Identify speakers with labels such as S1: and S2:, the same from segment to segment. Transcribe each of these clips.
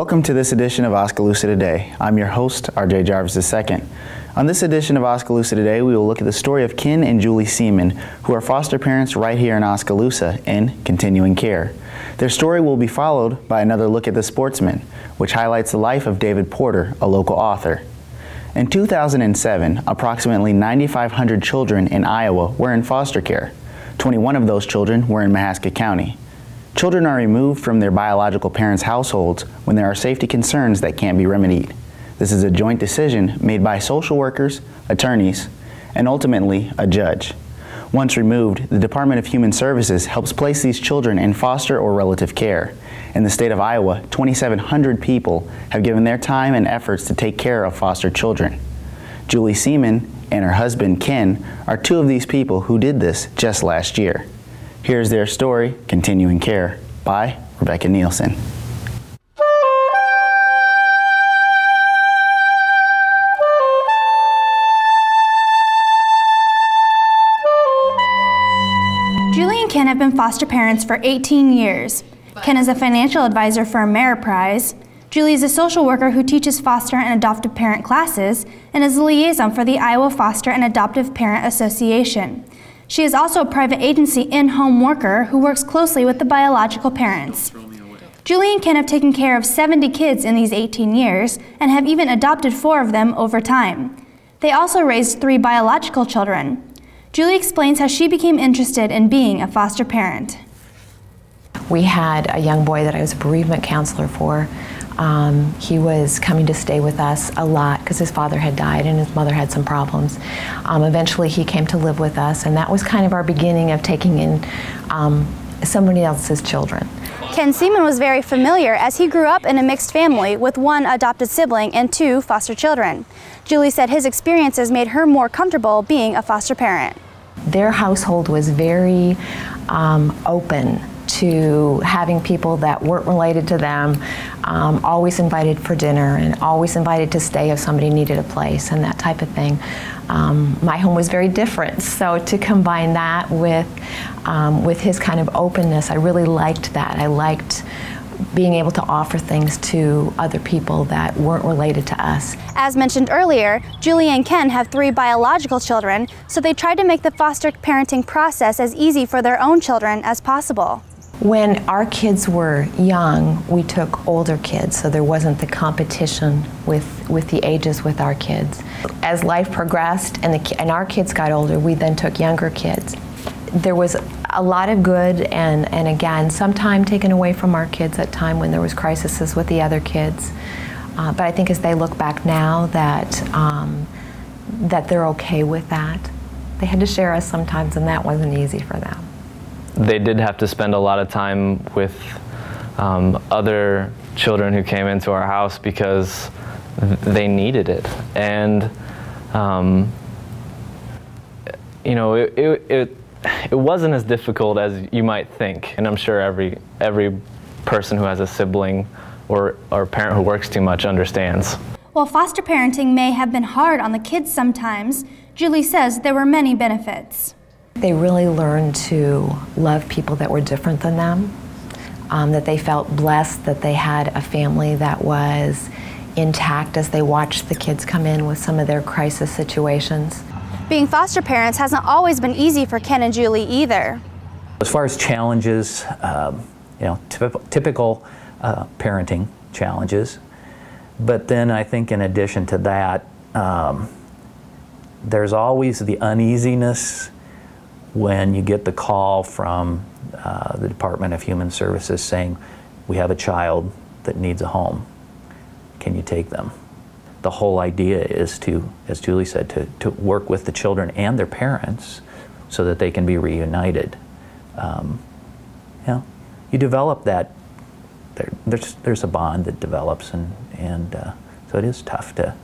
S1: Welcome to this edition of Oskaloosa Today. I'm your host, RJ Jarvis II. On this edition of Oskaloosa Today, we will look at the story of Ken and Julie Seemann, who are foster parents right here in Oskaloosa in continuing care. Their story will be followed by another look at The Sportsman, which highlights the life of David Porter, a local author. In 2007, approximately 9,500 children in Iowa were in foster care. 21 of those children were in Mahaska County. Children are removed from their biological parents' households when there are safety concerns that can't be remedied. This is a joint decision made by social workers, attorneys, and ultimately a judge. Once removed, the Department of Human Services helps place these children in foster or relative care. In the state of Iowa, 2,700 people have given their time and efforts to take care of foster children. Julie Seemann and her husband Ken are two of these people who did this just last year. Here's their story, Continuing Care, by Rebecca Nielsen.
S2: Julie and Ken have been foster parents for 18 years. Ken is a financial advisor for Ameriprise. Julie is a social worker who teaches foster and adoptive parent classes and is a liaison for the Iowa Foster and Adoptive Parent Association. She is also a private agency in-home worker who works closely with the biological parents. Julie and Ken have taken care of 70 kids in these 18 years and have even adopted 4 of them over time. They also raised 3 biological children. Julie explains how she became interested in being a foster parent.
S3: We had a young boy that I was a bereavement counselor for. He was coming to stay with us a lot because his father had died and his mother had some problems. Eventually he came to live with us, and that was kind of our beginning of taking in somebody else's children.
S2: Ken Seemann was very familiar as he grew up in a mixed family with 1 adopted sibling and 2 foster children. Julie said his experiences made her more comfortable being a foster parent.
S3: Their household was very open to having people that weren't related to them, always invited for dinner and always invited to stay if somebody needed a place and that type of thing. My home was very different, so to combine that with his kind of openness, I really liked that. I liked being able to offer things to other people that weren't related to us.
S2: As mentioned earlier, Julie and Ken have 3 biological children, so they tried to make the foster parenting process as easy for their own children as possible.
S3: When our kids were young, we took older kids, so there wasn't the competition with the ages with our kids. As life progressed and our kids got older, we then took younger kids. There was a lot of good and again, some time taken away from our kids at time when there was crises with the other kids. But I think as they look back now that they're okay with that. They had to share us sometimes, and that wasn't easy for them.
S4: They did have to spend a lot of time with other children who came into our house because they needed it. And you know, it wasn't as difficult as you might think, and I'm sure every person who has a sibling or parent who works too much understands.
S2: While foster parenting may have been hard on the kids sometimes, Julie says there were many benefits.
S3: They really learned to love people that were different than them, that they felt blessed that they had a family that was intact as they watched the kids come in with some of their crisis situations.
S2: Being foster parents hasn't always been easy for Ken and Julie either.
S5: As far as challenges, you know, typical parenting challenges, but then I think in addition to that, there's always the uneasiness when you get the call from the Department of Human Services saying, we have a child that needs a home, can you take them? The whole idea is to, as Julie said, to work with the children and their parents so that they can be reunited. You know, you develop that, there's a bond that develops, and so it is tough to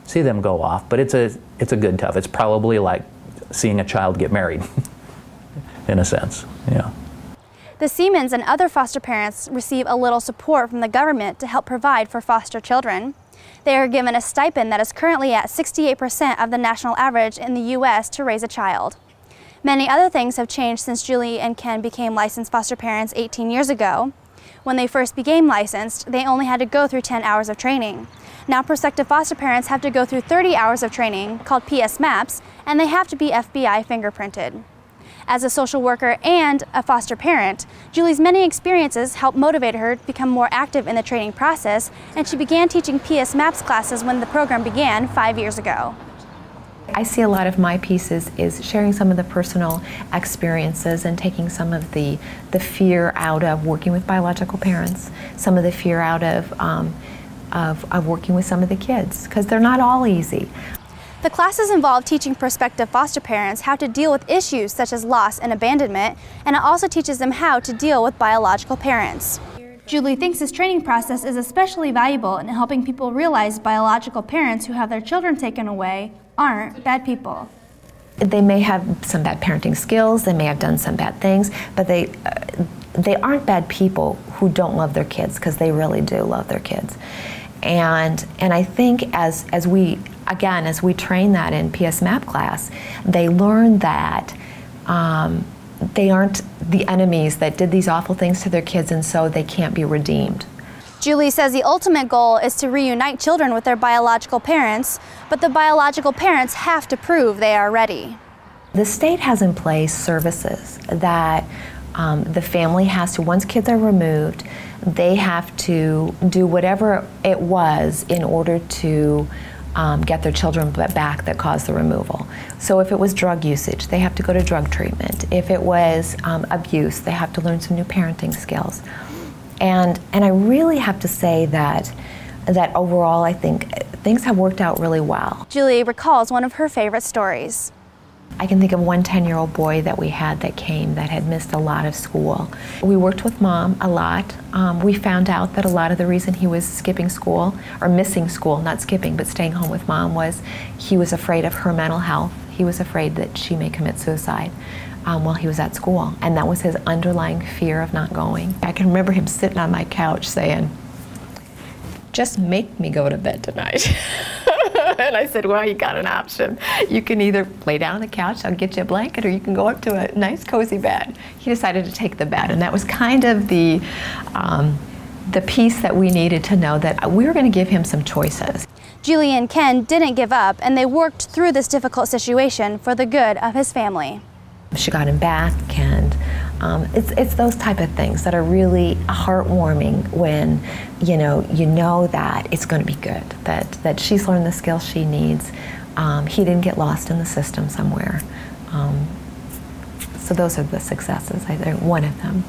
S5: see them go off, but it's a good tough. It's probably like seeing a child get married, in a sense, yeah.
S2: The Seemanns and other foster parents receive a little support from the government to help provide for foster children. They are given a stipend that is currently at 68% of the national average in the U.S. to raise a child. Many other things have changed since Julie and Ken became licensed foster parents 18 years ago. When they first became licensed, they only had to go through 10 hours of training. Now prospective foster parents have to go through 30 hours of training, called PS MAPS, and they have to be FBI fingerprinted. As a social worker and a foster parent, Julie's many experiences helped motivate her to become more active in the training process, and she began teaching PS MAPS classes when the program began 5 years ago.
S3: I see a lot of my pieces is sharing some of the personal experiences and taking some of the fear out of working with biological parents, some of the fear out of working with some of the kids, because they're not all easy.
S2: The classes involve teaching prospective foster parents how to deal with issues such as loss and abandonment, and it also teaches them how to deal with biological parents. Julie thinks this training process is especially valuable in helping people realize biological parents who have their children taken away aren't bad people.
S3: They may have some bad parenting skills, they may have done some bad things, but they aren't bad people who don't love their kids, because they really do love their kids. And I think as we train that in PS MAP class, they learn that they aren't the enemies that did these awful things to their kids, and so they can't be redeemed.
S2: Julie says the ultimate goal is to reunite children with their biological parents, but the biological parents have to prove they are ready.
S3: The state has in place services that the family has to, once kids are removed, they have to do whatever it was in order to get their children back that caused the removal. So if it was drug usage, they have to go to drug treatment. If it was abuse, they have to learn some new parenting skills. And I really have to say that overall, I think things have worked out really well.
S2: Julie recalls one of her favorite stories.
S3: I can think of one 10-year-old boy that we had that came that had missed a lot of school. We worked with Mom a lot. We found out that a lot of the reason he was skipping school, or missing school, not skipping, but staying home with Mom, was he was afraid of her mental health. He was afraid that she may commit suicide while he was at school, and that was his underlying fear of not going. I can remember him sitting on my couch saying, "Just make me go to bed tonight." And I said, well, you got an option. You can either lay down on the couch, I'll get you a blanket, or you can go up to a nice cozy bed. He decided to take the bed, and that was kind of the piece that we needed to know, that we were going to give him some choices.
S2: Julie and Ken didn't give up, and they worked through this difficult situation for the good of his family.
S3: She got him back, and it's those type of things that are really heartwarming when you know that it's going to be good, that she's learned the skills she needs. He didn't get lost in the system somewhere. So those are the successes, I think, one of them.